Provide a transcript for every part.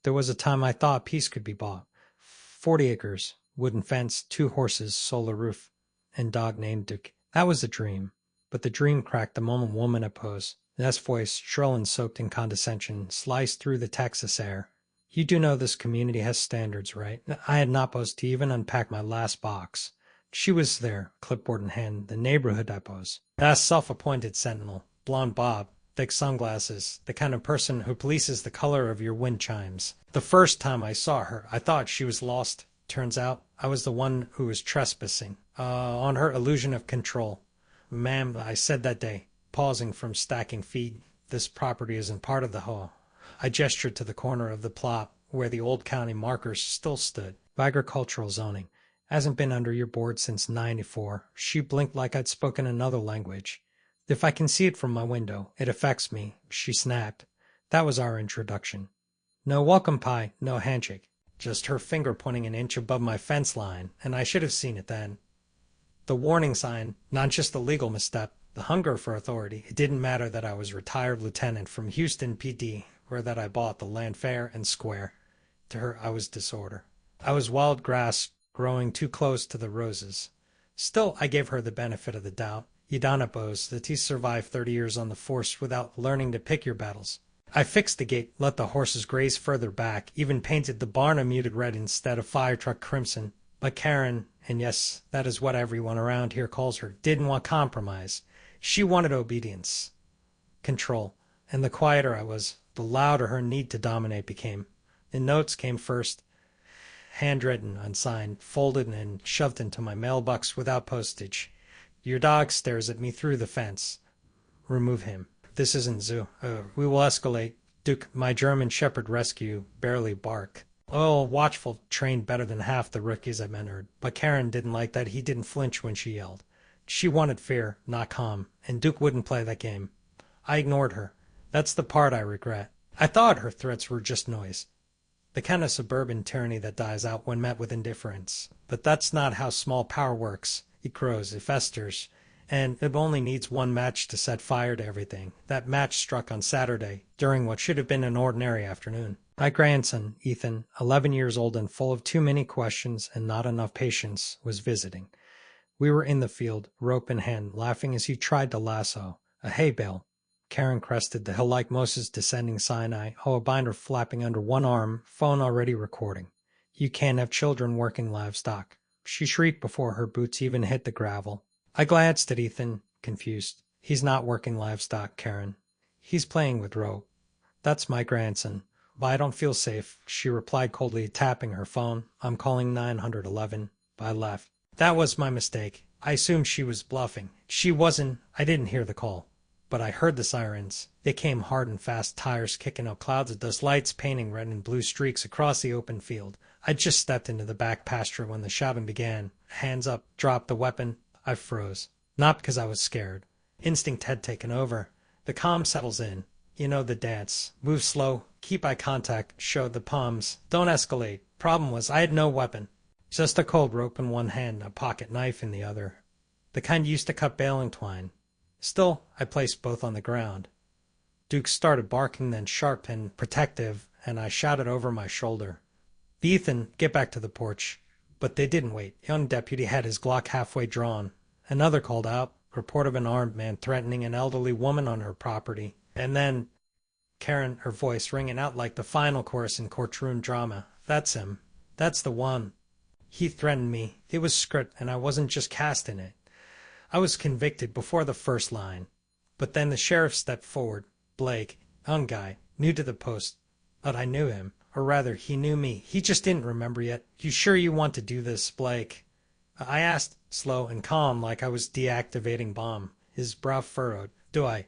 There was a time I thought peace could be bought. 40 acres, wooden fence, 2 horses, solar roof, and dog named Duke. That was a dream. But the dream cracked the moment woman opposed. Nest's voice, shrill and soaked in condescension, sliced through the Texas air. You do know this community has standards, right? I had not posed to even unpack my last box. She was there, clipboard in hand, the neighborhood I pose. That self-appointed sentinel, blonde bob, thick sunglasses, the kind of person who polices the color of your wind chimes. The first time I saw her, I thought she was lost. Turns out I was the one who was trespassing on her illusion of control. Ma'am, I said that day, pausing from stacking feet, this property isn't part of the HOA. I gestured to the corner of the plot where the old county markers still stood. Agricultural zoning. Hasn't been under your board since '94. She blinked like I'd spoken another language. If I can see it from my window, it affects me, she snapped. That was our introduction. No welcome pie, no handshake. Just her finger pointing an inch above my fence line, and I should have seen it then. The warning sign, not just the legal misstep, the hunger for authority. It didn't matter that I was retired lieutenant from Houston PD, or that I bought the land fair and square. To her, I was disorder. I was wild grass growing too close to the roses. Still, I gave her the benefit of the doubt. You don't boast that you survived 30 years on the force without learning to pick your battles. I fixed the gate, let the horses graze further back, even painted the barn a muted red instead of fire truck crimson. But Karen, and yes, that is what everyone around here calls her, didn't want compromise. She wanted obedience, control, and the quieter I was, the louder her need to dominate became. The notes came first, handwritten, unsigned, folded and shoved into my mailbox without postage. Your dog stares at me through the fence. Remove him. This isn't zoo. We will escalate. Duke, my German Shepherd rescue, barely bark. Oh, watchful, trained better than half the rookies I've mentored. But Karen didn't like that he didn't flinch when she yelled. She wanted fear, not calm, and Duke wouldn't play that game. I ignored her. That's the part I regret. I thought her threats were just noise. The kind of suburban tyranny that dies out when met with indifference. But that's not how small power works. It grows, it festers, and it only needs one match to set fire to everything. That match struck on Saturday, during what should have been an ordinary afternoon. My grandson, Ethan, 11 years old and full of too many questions and not enough patience, was visiting. We were in the field, rope in hand, laughing as he tried to lasso a hay bale. Karen crested the hill-like Moses descending Sinai, a binder flapping under one arm, phone already recording. You can't have children working livestock. She shrieked before her boots even hit the gravel. I glanced at Ethan, confused. He's not working livestock, Karen. He's playing with rope. That's my grandson. But I don't feel safe, she replied coldly, tapping her phone. I'm calling 911. I left. That was my mistake. I assumed she was bluffing. She wasn't. I didn't hear the call. But I heard the sirens. They came hard and fast, tires kicking up clouds of dust, lights painting red and blue streaks across the open field. I just stepped into the back pasture when the shouting began. Hands up, dropped the weapon. I froze. Not because I was scared. Instinct had taken over. The calm settles in. You know the dance. Move slow, keep eye contact, show the palms. Don't escalate. Problem was, I had no weapon. Just a cold rope in one hand, a pocket knife in the other. The kind used to cut baling twine. Still, I placed both on the ground. Duke started barking, then sharp and protective, and I shouted over my shoulder. Ethan, get back to the porch. But they didn't wait. Young deputy had his Glock halfway drawn. Another called out, report of an armed man threatening an elderly woman on her property. And then, Karen, her voice ringing out like the final chorus in courtroom drama. That's him. That's the one. He threatened me. It was script, and I wasn't just cast in it. I was convicted before the first line. But then the sheriff stepped forward. Blake, young guy, new to the post. But I knew him. Or rather, he knew me. He just didn't remember yet. You sure you want to do this, Blake? I asked, slow and calm, like I was deactivating bomb. His brow furrowed. Do I?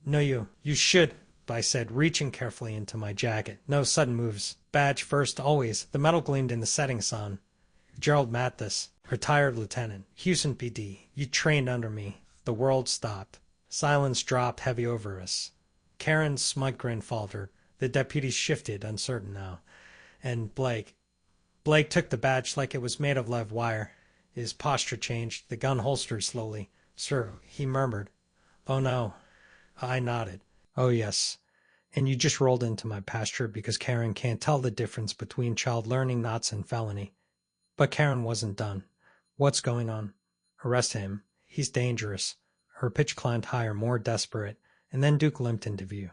No, you should, I said, reaching carefully into my jacket. No sudden moves. Badge first, always. The metal gleamed in the setting sun. Gerald Mathis, retired lieutenant. Houston PD. You trained under me. The world stopped. Silence dropped heavy over us. Karen's smug grin faltered. The deputy shifted, uncertain now. And Blake took the badge like it was made of live wire. His posture changed. The gun holstered slowly. Sir, he murmured. Oh no. I nodded. Oh yes. And you just rolled into my pasture because Karen can't tell the difference between child learning knots and felony. But Karen wasn't done. What's going on? Arrest him. He's dangerous. Her pitch climbed higher, more desperate, and then Duke limped into view.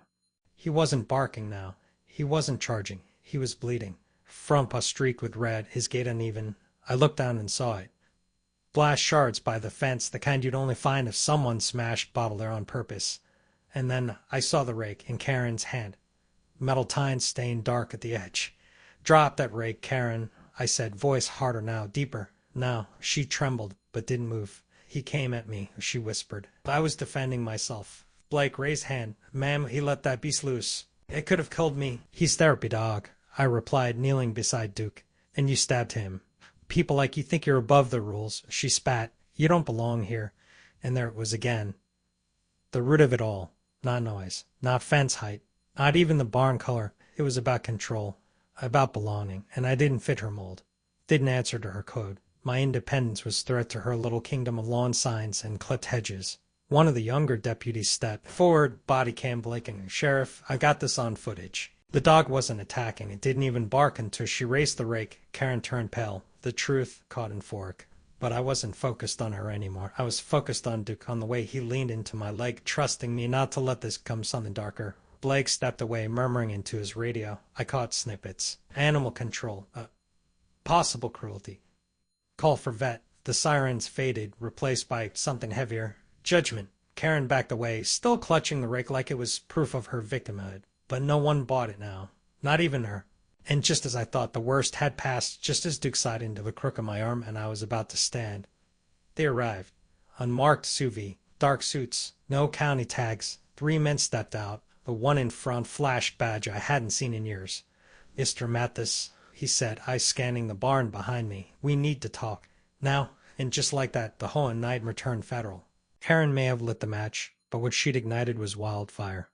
He wasn't barking now. He wasn't charging. He was bleeding. Front paw streaked with red, his gait uneven. I looked down and saw it. Blast shards by the fence, the kind you'd only find if someone smashed bottle there on purpose. And then I saw the rake in Karen's hand. Metal tines stained dark at the edge. "Drop that rake, Karen," I said, voice harder now, deeper. No, she trembled, but didn't move. "He came at me," she whispered. I was defending myself. "Blake, raise hand. Ma'am, he let that beast loose. It could have killed me." "He's therapy dog," I replied, kneeling beside Duke. "And you stabbed him. People like you think you're above the rules." She spat. "You don't belong here." And there it was again. The root of it all. Not noise. Not fence height. Not even the barn color. It was about control. About belonging. And I didn't fit her mold. Didn't answer to her code. My independence was threat to her little kingdom of lawn signs and clipped hedges. One of the younger deputies stepped forward, body cam blinking. "Sheriff, I got this on footage." The dog wasn't attacking. It didn't even bark until she raised the rake. Karen turned pale. The truth caught in fork. But I wasn't focused on her anymore. I was focused on Duke, on the way he leaned into my leg, trusting me not to let this become something darker. Blake stepped away, murmuring into his radio. I caught snippets. Animal control. Possible cruelty. Call for vet. The sirens faded, replaced by something heavier. Judgment. Karen backed away, still clutching the rake like it was proof of her victimhood. But no one bought it now. Not even her. And just as I thought the worst had passed, just as Duke sighed into the crook of my arm and I was about to stand, they arrived. Unmarked SUV, dark suits, no county tags. 3 men stepped out. The one in front flashed badge I hadn't seen in years. "Mr. Mathis," he said, eyes scanning the barn behind me. "We need to talk." Now, and just like that, the HOA night returned federal. Karen may have lit the match, but what she'd ignited was wildfire.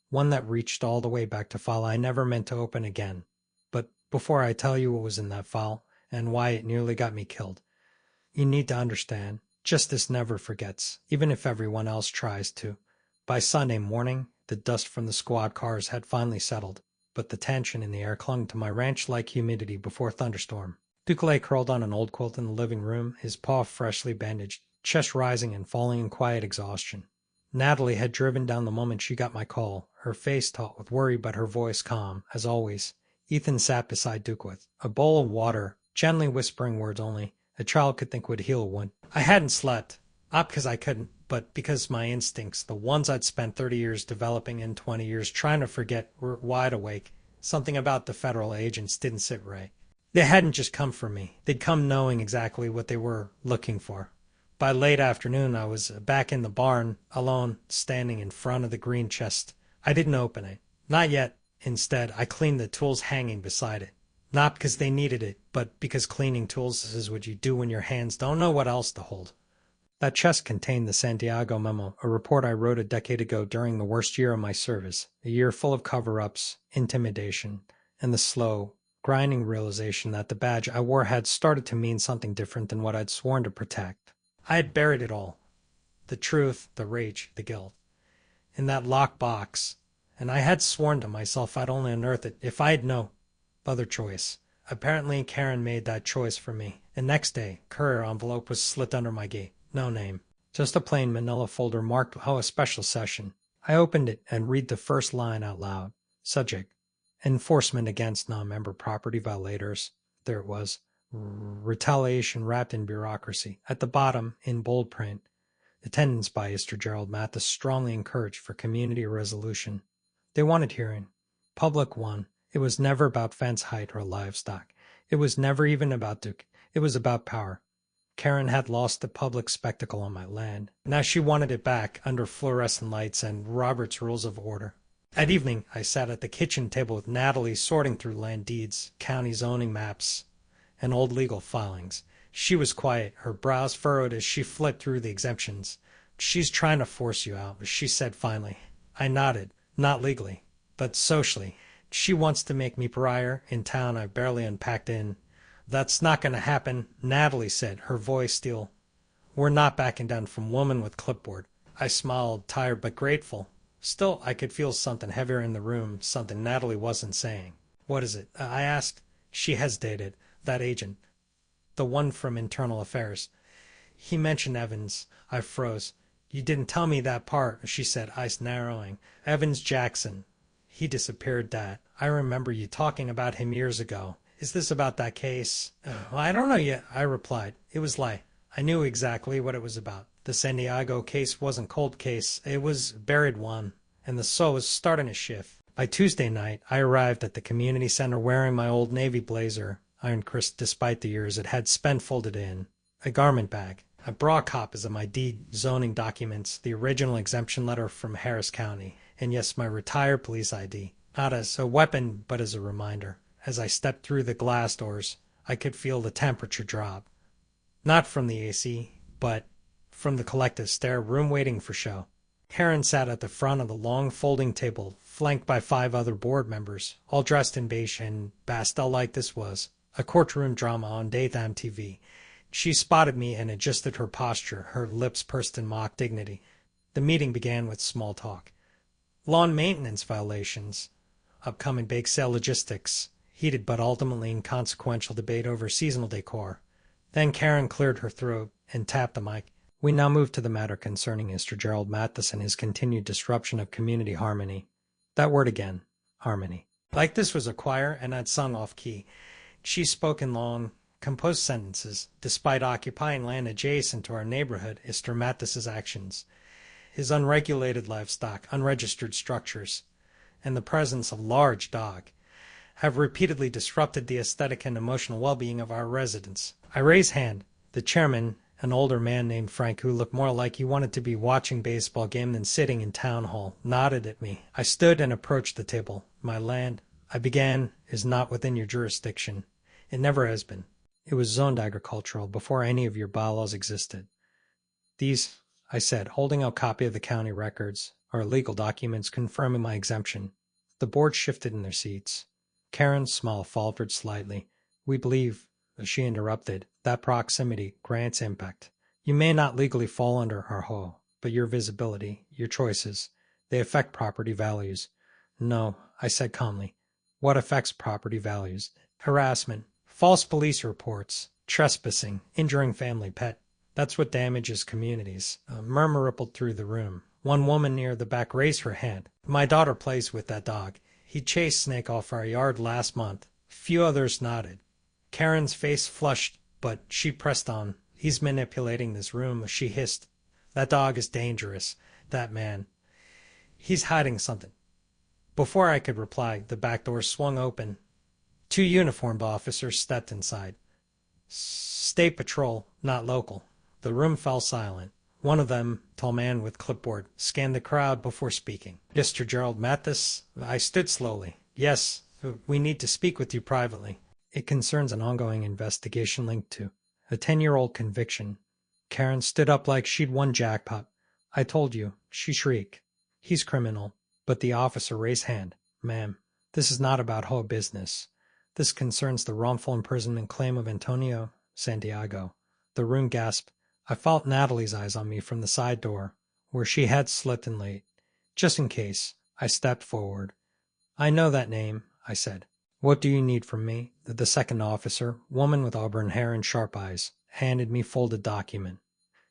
One that reached all the way back to file I never meant to open again. But before I tell you what was in that file, and why it nearly got me killed, you need to understand, justice never forgets, even if everyone else tries to. By Sunday morning, the dust from the squad cars had finally settled, but the tension in the air clung to my ranch-like humidity before thunderstorm. Duke lay curled on an old quilt in the living room, his paw freshly bandaged, chest rising and falling in quiet exhaustion. Natalie had driven down the moment she got my call, her face taut with worry but her voice calm, as always. Ethan sat beside Duke with a bowl of water, gently whispering words only a child could think would heal a wound. I hadn't slept, not because I couldn't, but because my instincts, the ones I'd spent 30 years developing and 20 years trying to forget, were wide awake. Something about the federal agents didn't sit right. They hadn't just come for me. They'd come knowing exactly what they were looking for. By late afternoon, I was back in the barn, alone, standing in front of the green chest. I didn't open it. Not yet. Instead, I cleaned the tools hanging beside it. Not because they needed it, but because cleaning tools is what you do when your hands don't know what else to hold. That chest contained the Santiago memo, a report I wrote a decade ago during the worst year of my service, a year full of cover-ups, intimidation, and the slow, grinding realization that the badge I wore had started to mean something different than what I'd sworn to protect. I had buried it all. The truth, the rage, the guilt. In that locked box. And I had sworn to myself I'd only unearth it if I'd no other choice. Apparently Karen made that choice for me. And next day, courier envelope was slit under my gate. No name. Just a plain manila folder marked HOA special session. I opened it and read the first line out loud. Subject: enforcement against non-member property violators. There it was. Retaliation wrapped in bureaucracy. At the bottom, in bold print, attendance by Mr. Gerald Mathis strongly encouraged for community resolution. They wanted hearing. Public one. It was never about fence height or livestock. It was never even about Duke. It was about power. Karen had lost the public spectacle on my land. Now she wanted it back under fluorescent lights and Robert's Rules of Order. At evening, I sat at the kitchen table with Natalie sorting through land deeds, county zoning maps, and old legal filings. She was quiet, her brows furrowed as she flipped through the exemptions. "She's trying to force you out," she said finally. I nodded. Not legally, but socially. "She wants to make me pariah in town I barely unpacked in." "That's not going to happen," Natalie said, her voice steel. "We're not backing down from woman with clipboard." I smiled, tired but grateful. Still, I could feel something heavier in the room, something Natalie wasn't saying. "What is it?" I asked. She hesitated. "That agent. The one from Internal Affairs. He mentioned Evans." I froze. "You didn't tell me that part," she said, eyes narrowing. "Evans Jackson. He disappeared, Dad. I remember you talking about him years ago. Is this about that case?" "I don't know yet," I replied. It was light. I knew exactly what it was about. The San Diego case wasn't cold case. It was buried one, and the SO was starting to shift. By Tuesday night, I arrived at the community center wearing my old navy blazer, ironed crisp despite the years it had spent folded in, a garment bag. I brought copies of my deed, zoning documents, the original exemption letter from Harris County, and yes, my retired police ID. Not as a weapon, but as a reminder. As I stepped through the glass doors, I could feel the temperature drop. Not from the AC, but from the collective stare, room waiting for show. Karen sat at the front of the long folding table, flanked by 5 other board members, all dressed in beige, and pastel like this was a courtroom drama on daytime TV. She spotted me and adjusted her posture, her lips pursed in mock dignity. The meeting began with small talk. Lawn maintenance violations, upcoming bake sale logistics, heated but ultimately inconsequential debate over seasonal decor. Then Karen cleared her throat and tapped the mic. "We now move to the matter concerning Mr. Gerald Mathis and his continued disruption of community harmony." That word again, harmony. Like this was a choir, and I'd sung off key. She spoke in long, composed sentences, despite occupying land adjacent to our neighborhood. Mr. Mathis's actions, his unregulated livestock, unregistered structures, and the presence of large dog have repeatedly disrupted the aesthetic and emotional well-being of our residents. I raised hand. The chairman, an older man named Frank, who looked more like he wanted to be watching baseball game than sitting in town hall, nodded at me. I stood and approached the table. "My land," I began, "is not within your jurisdiction. It never has been. It was zoned agricultural before any of your bylaws existed. These," I said, holding out a copy of the county records, "are legal documents confirming my exemption." The board shifted in their seats. Karen's smile faltered slightly. "We believe," she interrupted, "that proximity grants impact. You may not legally fall under our HOA, but your visibility, your choices, they affect property values." "No," I said calmly. "What affects property values?" "Harassment, false police reports, trespassing, injuring family pet. That's what damages communities." A murmur rippled through the room. One woman near the back raised her hand. "My daughter plays with that dog. He chased Snake off our yard last month." Few others nodded. Karen's face flushed, but she pressed on. "He's manipulating this room," she hissed. "That dog is dangerous. That man. He's hiding something." Before I could reply, the back door swung open. 2 uniformed officers stepped inside. "State Patrol, not local." The room fell silent. One of them, tall man with clipboard, scanned the crowd before speaking. "Mr. Gerald Mathis?" I stood slowly. "Yes, we need to speak with you privately. It concerns an ongoing investigation linked to a 10-year-old conviction." Karen stood up like she'd won jackpot. "I told you," she shrieked. "He's criminal." But the officer raised hand. "Ma'am, this is not about HOA business. This concerns the wrongful imprisonment claim of Antonio Santiago." The room gasped. I felt Natalie's eyes on me from the side door, where she had slipped in late. "Just in case," I stepped forward. "I know that name," I said. "What do you need from me?" The second officer, woman with auburn hair and sharp eyes, handed me folded document.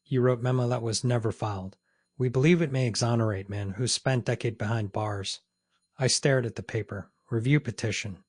"You wrote memo that was never filed. We believe it may exonerate man who spent decade behind bars." I stared at the paper. "Review petition.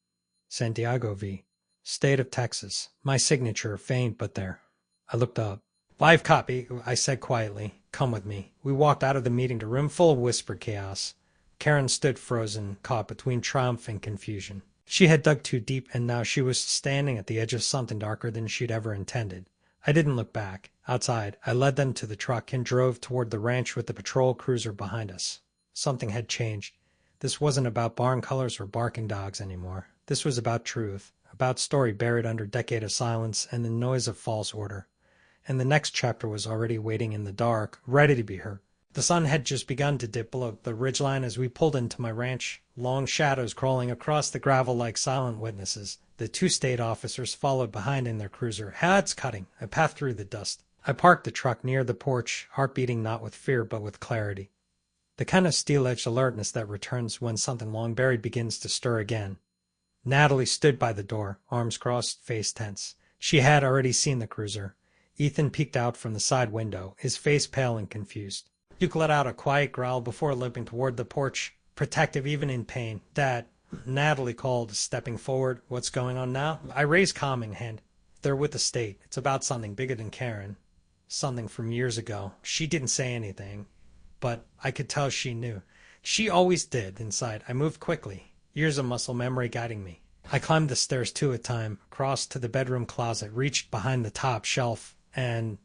Santiago v. State of Texas." My signature, faint but there. I looked up. "Live copy," I said quietly. "Come with me." We walked out of the meeting to a room full of whispered chaos. Karen stood frozen, caught between triumph and confusion. She had dug too deep, and now she was standing at the edge of something darker than she'd ever intended. I didn't look back. Outside, I led them to the truck and drove toward the ranch with the patrol cruiser behind us. Something had changed. This wasn't about barn colors or barking dogs anymore. This was about truth, about story buried under a decade of silence and the noise of false order. And the next chapter was already waiting in the dark, ready to be heard. The sun had just begun to dip below the ridgeline as we pulled into my ranch, long shadows crawling across the gravel like silent witnesses. The 2 state officers followed behind in their cruiser, heads cutting a path through the dust. I parked the truck near the porch, heart beating not with fear but with clarity. The kind of steel-edged alertness that returns when something long buried begins to stir again. Natalie stood by the door, arms crossed, face tense. She had already seen the cruiser. Ethan peeked out from the side window, his face pale and confused. Duke let out a quiet growl before limping toward the porch, protective even in pain. "Dad," Natalie called, stepping forward. "What's going on now?" I raised calming hand. "They're with the state. It's about something bigger than Karen. Something from years ago." She didn't say anything, but I could tell she knew. She always did. Inside, I moved quickly, years of muscle memory guiding me. I climbed the stairs two at a time, crossed to the bedroom closet, reached behind the top shelf, and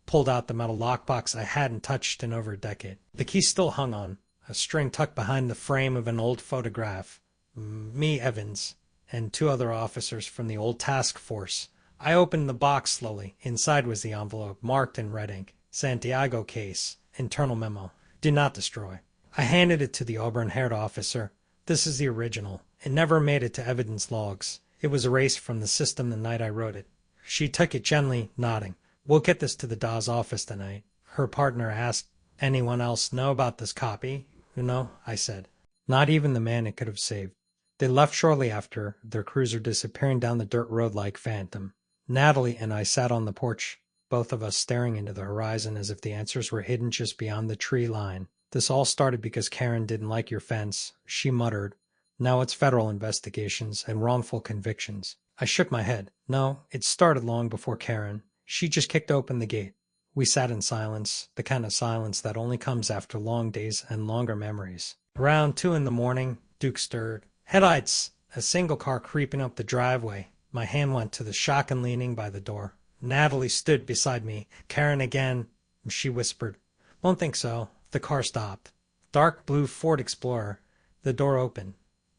pulled out the metal lockbox I hadn't touched in over a decade. The key still hung on, a string tucked behind the frame of an old photograph. Me, Evans, and two other officers from the old task force. I opened the box slowly. Inside was the envelope, marked in red ink. "Santiago case. Internal memo. Do not destroy." I handed it to the auburn-haired officer. "This is the original. It never made it to evidence logs. It was erased from the system the night I wrote it." She took it gently, nodding. "We'll get this to the Dawes office tonight." Her partner asked, "Anyone else know about this copy?" "No," I said. "Not even the man it could have saved." They left shortly after, their cruiser disappearing down the dirt road like phantom. Natalie and I sat on the porch, both of us staring into the horizon as if the answers were hidden just beyond the tree line. "This all started because Karen didn't like your fence," she muttered. "Now it's federal investigations and wrongful convictions." I shook my head. "No, it started long before Karen. She just kicked open the gate." We sat in silence, the kind of silence that only comes after long days and longer memories. Around 2 in the morning, Duke stirred. "Headlights!" A single car creeping up the driveway. My hand went to the shotgun leaning by the door. Natalie stood beside me. "Karen again," she whispered. "Won't think so." The car stopped. Dark blue Ford Explorer. The door opened.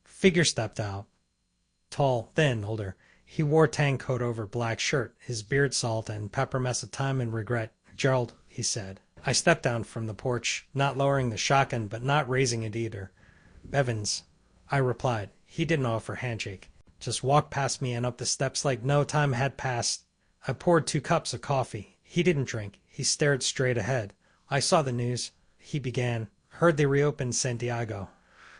Figure stepped out. Tall, thin, older. He wore tan coat over black shirt, his beard salt and pepper mess of time and regret. "Gerald," he said. I stepped down from the porch, not lowering the shotgun but not raising it either. "Evans," I replied. He didn't offer handshake. Just walked past me and up the steps like no time had passed. I poured 2 cups of coffee. He didn't drink. He stared straight ahead. "I saw the news," he began. "Heard they reopened Santiago."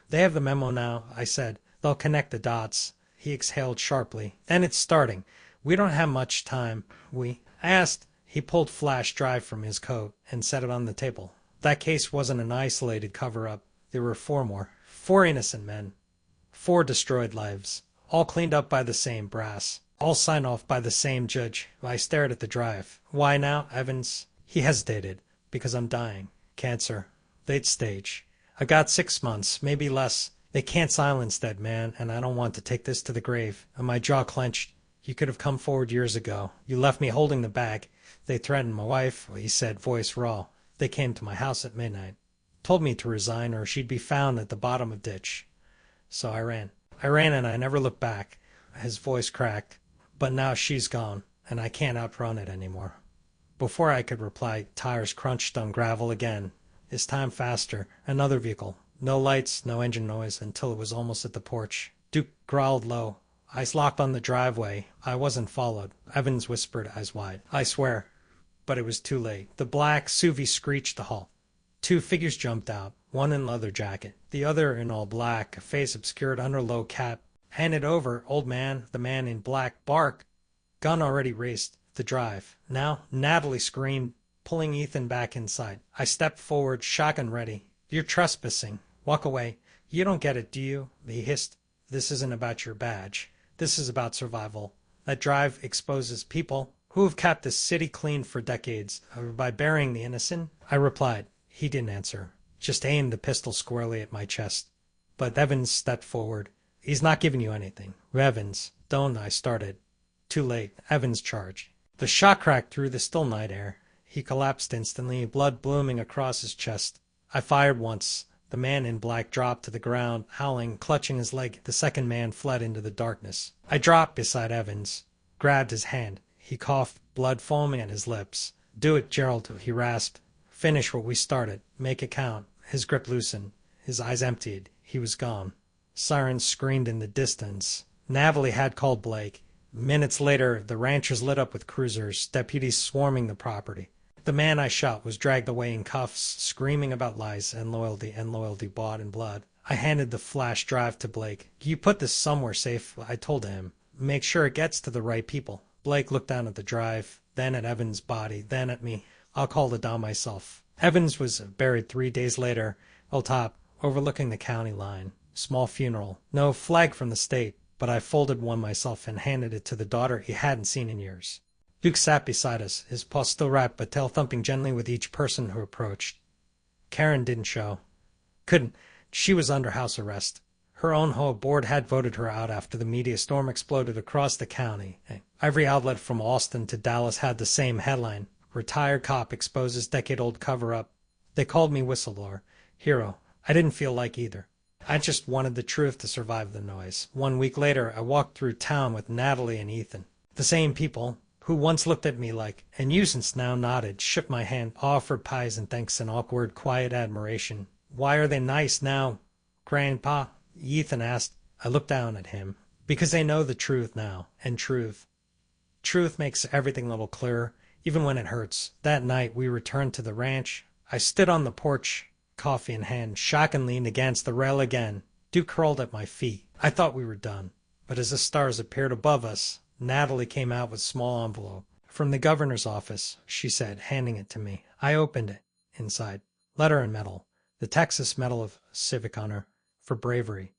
"They have the memo now," I said. "They'll connect the dots." He exhaled sharply. "And it's starting. We don't have much time. I asked." He pulled flash drive from his coat and set it on the table. "That case wasn't an isolated cover-up. There were 4 more. 4 innocent men. 4 destroyed lives. All cleaned up by the same brass. All signed off by the same judge." I stared at the drive. "Why now, Evans?" He hesitated. "Because I'm dying. Cancer. Late stage. I got 6 months, maybe less. They can't silence that man, and I don't want to take this to the grave." And my jaw clenched. "You could have come forward years ago. You left me holding the bag. They threatened my wife," he said, voice raw. "They came to my house at midnight. Told me to resign or she'd be found at the bottom of ditch. So I ran. I ran and I never looked back." His voice cracked. "But now she's gone, and I can't outrun it anymore." Before I could reply, tires crunched on gravel again. This time faster. Another vehicle. No lights, no engine noise, until it was almost at the porch. Duke growled low. I locked on the driveway. I wasn't followed. Evans whispered, eyes wide. "I swear." But it was too late. The black SUV screeched a halt. 2 figures jumped out, one in leather jacket, the other in all black, a face obscured under low cap. "Hand it over, old man." The man in black barked. Gun already raised. The drive. Now, Natalie screamed, pulling Ethan back inside. I stepped forward, shotgun ready. "You're trespassing. Walk away." "You don't get it, do you?" he hissed. "This isn't about your badge. This is about survival. That drive exposes people who have kept this city clean for decades by burying the innocent." I replied. He didn't answer. Just aimed the pistol squarely at my chest. But Evans stepped forward. "He's not giving you anything." "Evans, don't," I started. Too late. Evans charged. The shot cracked through the still night air. He collapsed instantly, blood blooming across his chest. I fired once. The man in black dropped to the ground, howling, clutching his leg. The second man fled into the darkness. I dropped beside Evans, grabbed his hand. He coughed, blood foaming at his lips. "Do it, Gerald," he rasped. "Finish what we started. Make it count." His grip loosened. His eyes emptied. He was gone. Sirens screamed in the distance. Natalie had called Blake. Minutes later, the ranchers lit up with cruisers, deputies swarming the property. The man I shot was dragged away in cuffs, screaming about lies and loyalty bought in blood. I handed the flash drive to Blake. You put this somewhere safe, I told him. Make sure it gets to the right people. Blake looked down at the drive, then at Evan's body, then at me. I'll call the Dom myself. Evans was buried 3 days later, hilltop, overlooking the county line. Small funeral. No flag from the state, but I folded one myself and handed it to the daughter he hadn't seen in years. Duke sat beside us, his paw still wrapped but tail thumping gently with each person who approached. Karen didn't show. Couldn't. She was under house arrest. Her own HOA board had voted her out after the media storm exploded across the county. Every outlet from Austin to Dallas had the same headline. Retired cop exposes decade-old cover-up. They called me whistleblower. Hero. I didn't feel like either. I just wanted the truth to survive the noise. 1 week later, I walked through town with Natalie and Ethan. The same people who once looked at me like a nuisance now nodded, shook my hand, offered pies and thanks in awkward, quiet admiration. Why are they nice now, Grandpa? Ethan asked. I looked down at him. Because they know the truth now, and truth makes everything a little clearer, even when it hurts. That night we returned to the ranch. I stood on the porch, coffee in hand, shock leaned against the rail again. Duke curled at my feet. I thought we were done. But as the stars appeared above us, Natalie came out with a small envelope. From the governor's office, she said, handing it to me. I opened it. Inside, letter and medal. The Texas Medal of Civic Honor. For bravery.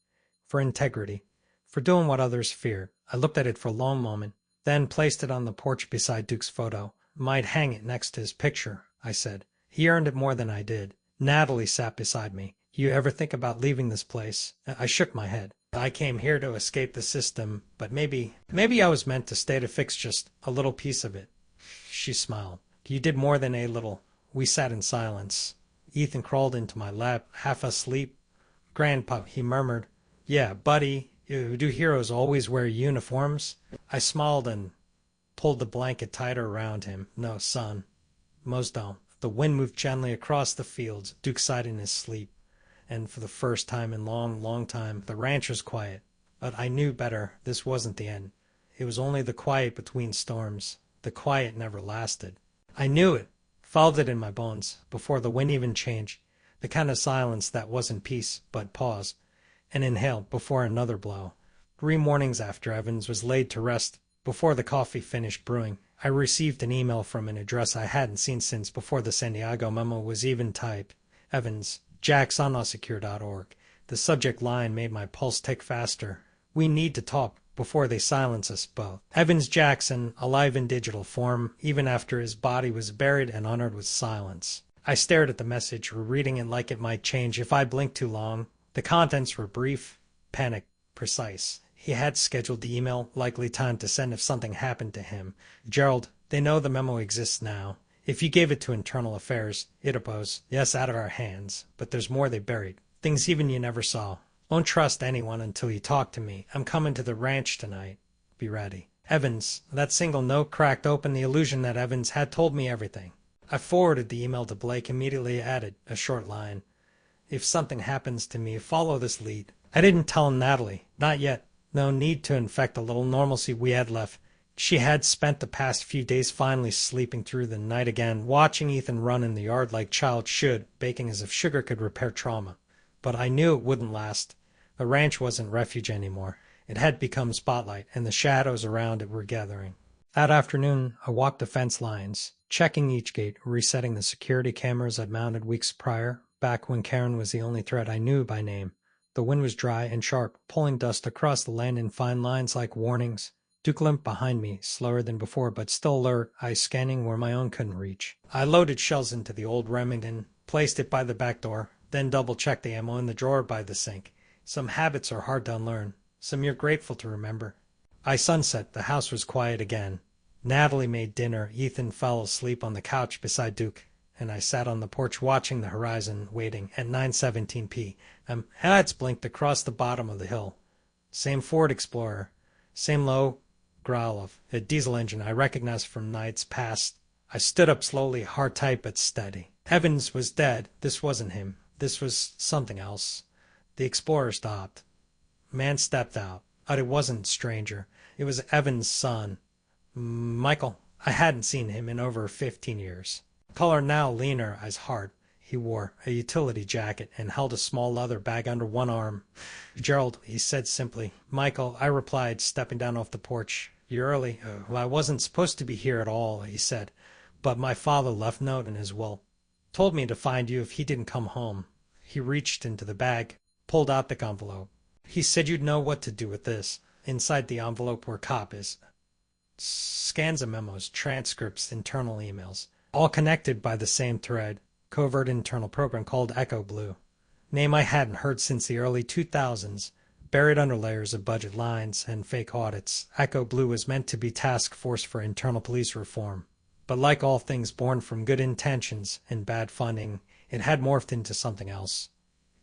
For integrity. For doing what others feared. I looked at it for a long moment, then placed it on the porch beside Duke's photo. Might hang it next to his picture, I said. He earned it more than I did. Natalie sat beside me. You ever think about leaving this place? I shook my head. I came here to escape the system, but maybe I was meant to stay to fix just a little piece of it. She smiled. You did more than a little. We sat in silence. Ethan crawled into my lap, half asleep. Grandpa, he murmured. Yeah, buddy, do heroes always wear uniforms? I smiled and pulled the blanket tighter around him. No, son. Most don't. The wind moved gently across the fields. Duke sighed in his sleep. And for the first time in long time, the ranch was quiet. But I knew better. This wasn't the end. It was only the quiet between storms. The quiet never lasted. I knew it. Felt it in my bones. Before the wind even changed. The kind of silence that wasn't peace, but pause. And inhaled before another blow. 3 mornings after Evans was laid to rest, before the coffee finished brewing, I received an email from an address I hadn't seen since before the San Diego memo was even typed. Evans. jacksonaussecure.org. The subject line made my pulse tick faster. We need to talk before they silence us both. Evans Jackson, alive in digital form, even after his body was buried and honored with silence. I stared at the message, rereading it like it might change if I blinked too long. The contents were brief, panicked, precise. He had scheduled the email, likely time to send if something happened to him. Gerald, they know the memo exists now. If you gave it to Internal Affairs, it opposed. Yes, out of our hands. But there's more they buried. Things even you never saw. Won't trust anyone until you talk to me. I'm coming to the ranch tonight. Be ready. Evans. That single note cracked open the illusion that Evans had told me everything. I forwarded the email to Blake, immediately added a short line. If something happens to me, follow this lead. I didn't tell Natalie. Not yet. No need to infect the little normalcy we had left. She had spent the past few days finally sleeping through the night again, watching Ethan run in the yard like child should, baking as if sugar could repair trauma. But I knew it wouldn't last. The ranch wasn't refuge anymore. It had become spotlight, and the shadows around it were gathering. That afternoon, I walked the fence lines, checking each gate, resetting the security cameras I'd mounted weeks prior, back when Karen was the only threat I knew by name. The wind was dry and sharp, pulling dust across the land in fine lines like warnings. Duke limped behind me, slower than before, but still alert, eyes scanning where my own couldn't reach. I loaded shells into the old Remington, placed it by the back door, then double-checked the ammo in the drawer by the sink. Some habits are hard to unlearn, some you're grateful to remember. By sunset, the house was quiet again. Natalie made dinner, Ethan fell asleep on the couch beside Duke, and I sat on the porch watching the horizon, waiting, at 9:17 p. Heads blinked across the bottom of the hill. Same Ford Explorer, same low growl of a diesel engine I recognized from nights past. I stood up slowly, heart tight but steady. Evans was dead. This wasn't him. This was something else. The Explorer stopped. Man stepped out. But it wasn't stranger. It was Evans' son, Michael. I hadn't seen him in over 15 years. Color now leaner as hard. He wore a utility jacket and held a small leather bag under one arm. Gerald, he said simply. Michael, I replied, stepping down off the porch. You're early. Well, I wasn't supposed to be here at all, he said, but my father left note in his will. Told me to find you if he didn't come home. He reached into the bag, pulled out the envelope. He said you'd know what to do with this. Inside the envelope were copies, scans of memos, transcripts, internal emails, all connected by the same thread, covert internal program called Echo Blue. Name I hadn't heard since the early 2000s, buried under layers of budget lines and fake audits. Echo Blue was meant to be task force for internal police reform. But like all things born from good intentions and bad funding, it had morphed into something else.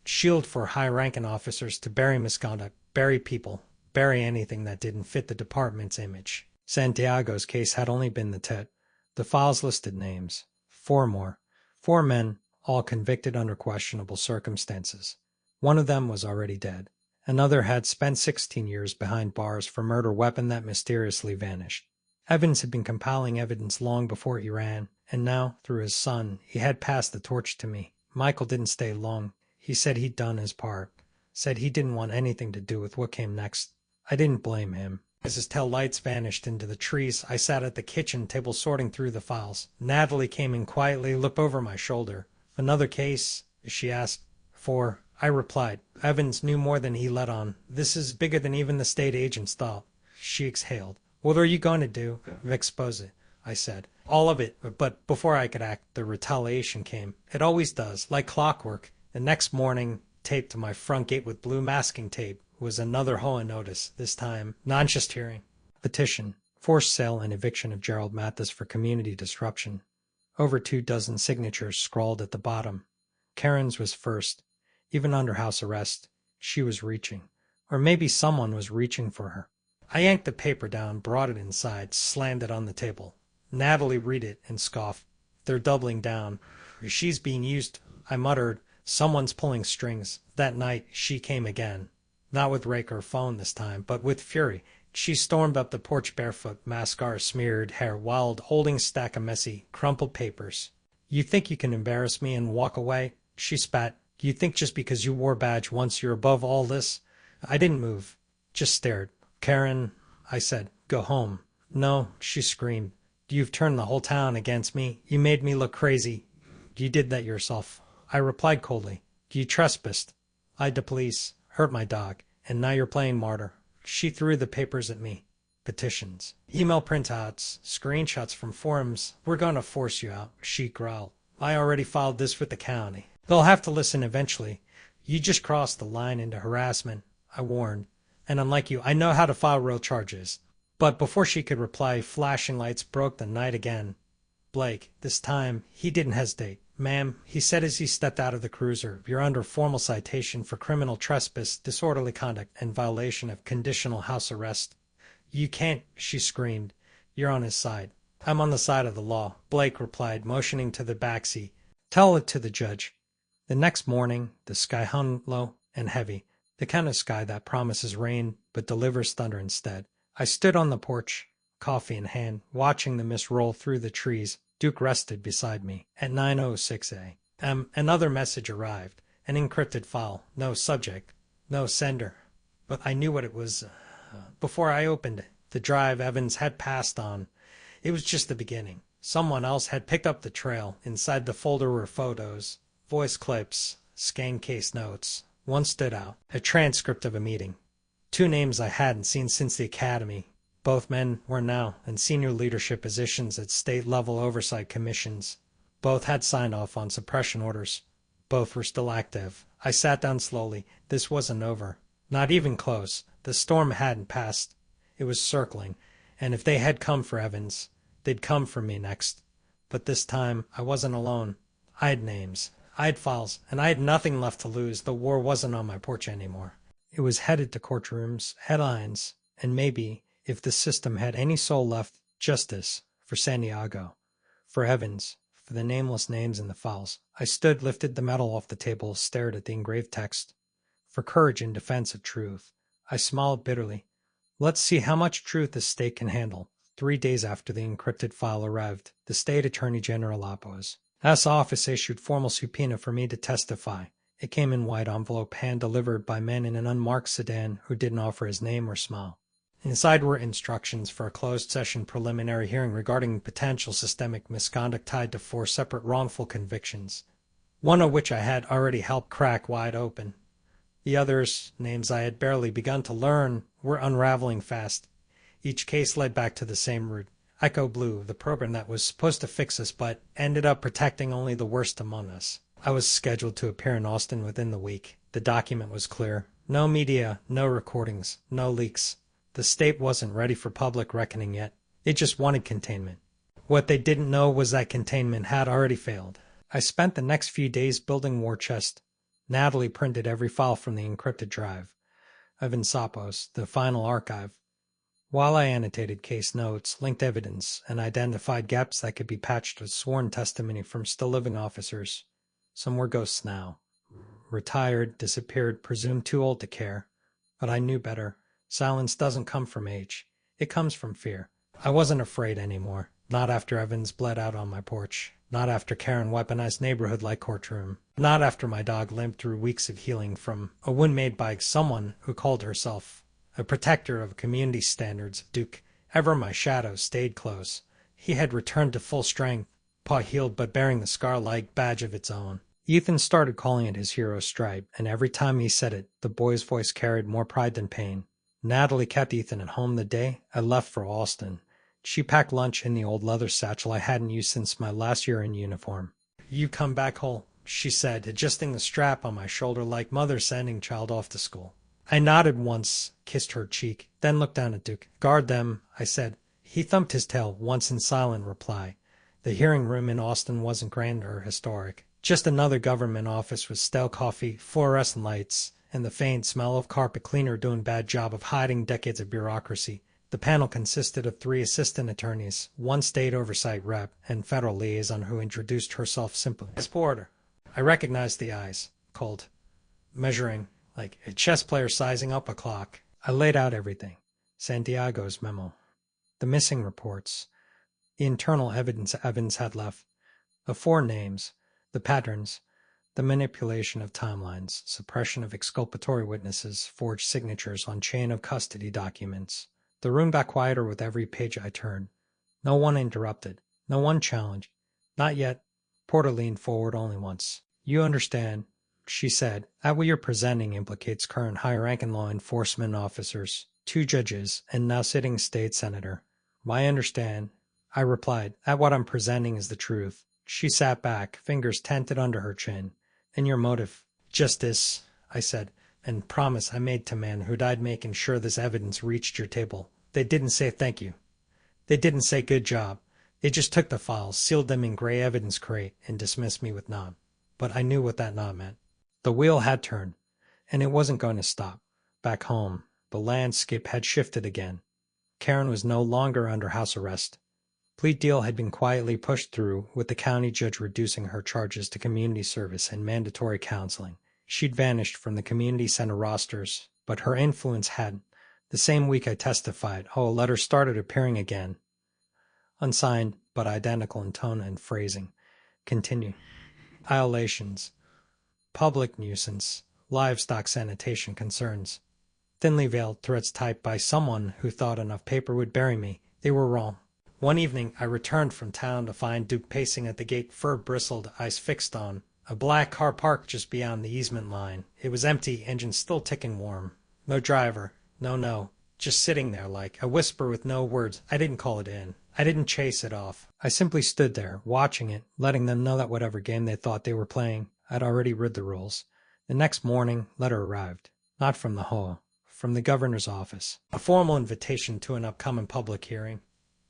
Shield for high-ranking officers to bury misconduct, bury people, bury anything that didn't fit the department's image. Santiago's case had only been the tip. The files listed names. 4 more. 4 men, all convicted under questionable circumstances. One of them was already dead. Another had spent 16 years behind bars for murder weapon that mysteriously vanished. Evans had been compiling evidence long before he ran, and now, through his son, he had passed the torch to me. Michael didn't stay long. He said he'd done his part. Said he didn't want anything to do with what came next. I didn't blame him. As his tail lights vanished into the trees, I sat at the kitchen table sorting through the files. Natalie came in quietly, looked over my shoulder. Another case? She asked. 4. I replied. Evans knew more than he let on. This is bigger than even the state agents thought. She exhaled. What are you going to do? Expose it, I said. All of it. But before I could act, the retaliation came. It always does, like clockwork. The next morning, taped to my front gate with blue masking tape, was another HOA notice, this time non-just hearing. Petition. Forced sale and eviction of Gerald Mathis for community disruption. Over 24 signatures scrawled at the bottom. Karen's was first. Even under house arrest, she was reaching. Or maybe someone was reaching for her. I yanked the paper down, brought it inside, slammed it on the table. Natalie read it and scoffed. They're doubling down. She's being used, I muttered. Someone's pulling strings. That night, she came again. Not with rake or phone this time, but with fury. She stormed up the porch barefoot, mascara smeared, hair wild, holding a stack of messy, crumpled papers. You think you can embarrass me and walk away? She spat. You think just because you wore a badge once you're above all this? I didn't move, just stared. Karen, I said, go home. No, she screamed. You've turned the whole town against me. You made me look crazy. You did that yourself. I replied coldly. You trespassed. Lied to police. Hurt my dog. And now you're playing martyr. She threw the papers at me. Petitions. Email printouts. Screenshots from forums. We're going to force you out, she growled. I already filed this with the county. They'll have to listen eventually. You just crossed the line into harassment, I warned. And unlike you, I know how to file real charges. But before she could reply, flashing lights broke the night again. Blake, this time, he didn't hesitate. Ma'am, he said as he stepped out of the cruiser, you're under formal citation for criminal trespass, disorderly conduct, and violation of conditional house arrest. You can't, she screamed. You're on his side. I'm on the side of the law, Blake replied, motioning to the backseat. Tell it to the judge. The next morning, the sky hung low and heavy, the kind of sky that promises rain but delivers thunder instead. I stood on the porch, coffee in hand, watching the mist roll through the trees. Duke rested beside me. At 9:06 a.m., another message arrived. An encrypted file. No subject. No sender. But I knew what it was before I opened it. The drive Evans had passed on. It was just the beginning. Someone else had picked up the trail. Inside the folder were photos, voice clips, scan case notes. One stood out. A transcript of a meeting. 2 names I hadn't seen since the academy. Both men were now in senior leadership positions at state-level oversight commissions. Both had signed off on suppression orders. Both were still active. I sat down slowly. This wasn't over. Not even close. The storm hadn't passed. It was circling. And if they had come for Evans, they'd come for me next. But this time, I wasn't alone. I had names. I had files. And I had nothing left to lose. The war wasn't on my porch anymore. It was headed to courtrooms, headlines, and maybe, if the system had any soul left, justice for Santiago, for Evans, for the nameless names in the files. I stood, lifted the metal off the table, stared at the engraved text. For courage in defense of truth. I smiled bitterly. Let's see how much truth this state can handle. 3 days after the encrypted file arrived, the State Attorney General Apos. S office issued formal subpoena for me to testify. It came in white envelope, hand-delivered by men in an unmarked sedan who didn't offer his name or smile. Inside were instructions for a closed-session preliminary hearing regarding potential systemic misconduct tied to 4 separate wrongful convictions, one of which I had already helped crack wide open. The others, names I had barely begun to learn, were unraveling fast. Each case led back to the same root. Echo Blue, the program that was supposed to fix us but ended up protecting only the worst among us. I was scheduled to appear in Austin within the week. The document was clear. No media, no recordings, no leaks. The state wasn't ready for public reckoning yet. It just wanted containment. What they didn't know was that containment had already failed. I spent the next few days building war chest. Natalie printed every file from the encrypted drive of Insapos, the final archive, while I annotated case notes, linked evidence, and identified gaps that could be patched with sworn testimony from still living officers. Some were ghosts now. Retired, disappeared, presumed too old to care. But I knew better. Silence doesn't come from age. It comes from fear. I wasn't afraid anymore. Not after Evans bled out on my porch. Not after Karen weaponized neighborhood like courtroom. Not after my dog limped through weeks of healing from a wound made by someone who called herself a protector of community standards. Duke, ever my shadow, stayed close. He had returned to full strength, paw healed but bearing the scar-like badge of its own. Ethan started calling it his hero stripe, and every time he said it, the boy's voice carried more pride than pain. Natalie kept Ethan at home the day I left for Austin. She packed lunch in the old leather satchel I hadn't used since my last year in uniform. "You come back whole," she said, adjusting the strap on my shoulder like mother sending child off to school. I nodded once, kissed her cheek, then looked down at Duke. "Guard them," I said. He thumped his tail once in silent reply. The hearing room in Austin wasn't grand or historic. Just another government office with stale coffee, fluorescent lights, and the faint smell of carpet cleaner doing a bad job of hiding decades of bureaucracy. The panel consisted of 3 assistant attorneys, 1 state oversight rep, and federal liaison who introduced herself simply as Porter. I recognized the eyes, cold, measuring, like a chess player sizing up a clock. I laid out everything. Santiago's memo, the missing reports, the internal evidence Evans had left, the 4 names, the patterns, the manipulation of timelines, suppression of exculpatory witnesses, forged signatures on chain of custody documents. The room got quieter with every page I turned. No one interrupted. No one challenged. Not yet. Porter leaned forward only once. "You understand," she said, "that what you're presenting implicates current high-ranking law enforcement officers, 2 judges, and now sitting state senator." "I understand," I replied, "that what I'm presenting is the truth." She sat back, fingers tented under her chin. "And your motive?" "Justice," I said, "and promise I made to men who died making sure this evidence reached your table. They didn't say thank you. They didn't say good job. They just took the files, sealed them in gray evidence crate, and dismissed me with nod." But I knew what that nod meant. The wheel had turned, and it wasn't going to stop. Back home, the landscape had shifted again. Karen was no longer under house arrest. Plea deal had been quietly pushed through, with the county judge reducing her charges to community service and mandatory counseling. She'd vanished from the community center rosters, but her influence hadn't. The same week I testified, a letter started appearing again. Unsigned, but identical in tone and phrasing. Continue. Violations. Public nuisance. Livestock sanitation concerns. Thinly veiled threats typed by someone who thought enough paper would bury me. They were wrong. One evening I returned from town to find Duke pacing at the gate, fur bristled, eyes fixed on a black car parked just beyond the easement line. It was empty, engine still ticking warm. No driver. No. Just sitting there like a whisper with no words. I didn't call it in. I didn't chase it off. I simply stood there, watching it, letting them know that whatever game they thought they were playing, I'd already read the rules. The next morning, letter arrived. Not from the HOA. From the governor's office. A formal invitation to an upcoming public hearing.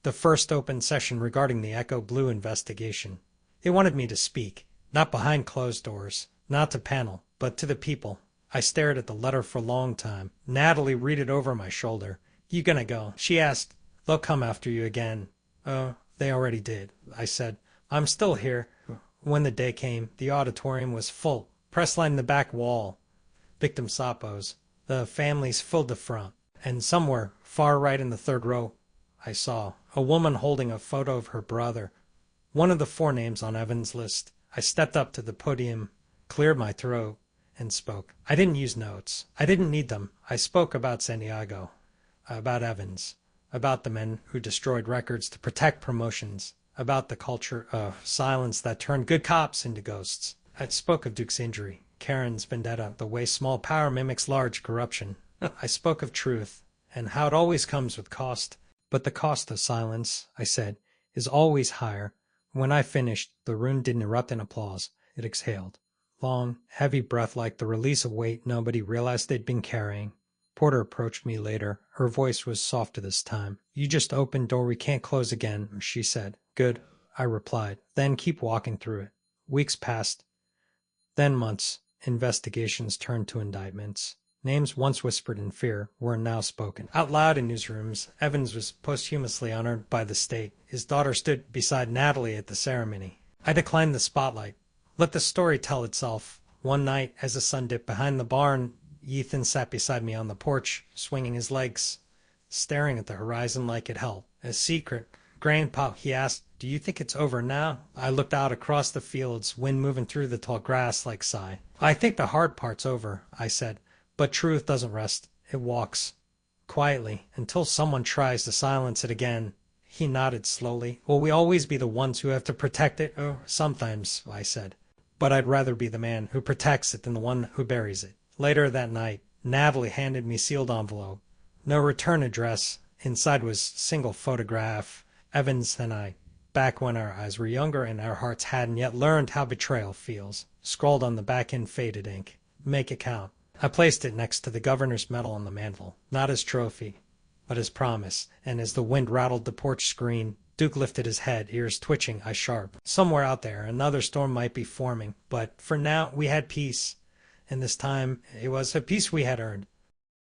The first open session regarding the Echo Blue investigation. They wanted me to speak, not behind closed doors, not to panel, but to the people. I stared at the letter for a long time. Natalie read it over my shoulder. "You gonna go?" she asked. "They'll come after you again." "Oh, they already did," I said. "I'm still here." When the day came, the auditorium was full. Press lined the back wall. Victim Sapos. The families filled the front. And somewhere, far right in the 3rd row, I saw a woman holding a photo of her brother, one of the 4 names on Evan's list. I stepped up to the podium, cleared my throat, and spoke. I didn't use notes. I didn't need them. I spoke about San Diego, about Evans, about the men who destroyed records to protect promotions, about the culture of silence that turned good cops into ghosts. I spoke of Duke's injury, Karen's vendetta, the way small power mimics large corruption. I spoke of truth, and how it always comes with cost. But the cost of silence, I said, is always higher. When I finished, the room didn't erupt in applause. It exhaled. Long, heavy breath like the release of weight nobody realized they'd been carrying. Porter approached me later. Her voice was softer this time. You just opened door we can't close again, she said. Good, I replied. Then keep walking through it. Weeks passed. Then months. Investigations turned to indictments. Names once whispered in fear were now spoken. Out loud in newsrooms, Evans was posthumously honored by the state. His daughter stood beside Natalie at the ceremony. I declined the spotlight. Let the story tell itself. One night, as the sun dipped behind the barn, Ethan sat beside me on the porch, swinging his legs, staring at the horizon like it held a secret. Grandpa, he asked, do you think it's over now? I looked out across the fields, wind moving through the tall grass like sigh. I think the hard part's over, I said, but truth doesn't rest. It walks, quietly, until someone tries to silence it again. He nodded slowly. Will we always be the ones who have to protect it? Oh, sometimes, I said. But I'd rather be the man who protects it than the one who buries it. Later that night, Natalie handed me sealed envelope. No return address. Inside was single photograph. Evans and I, back when our eyes were younger and our hearts hadn't yet learned how betrayal feels. Scrawled on the back in faded ink. Make it count. I placed it next to the governor's medal on the mantel. Not his trophy, but his promise. And as the wind rattled the porch screen, Duke lifted his head, ears twitching, eyes sharp. Somewhere out there, another storm might be forming. But for now, we had peace. And this time, it was a peace we had earned.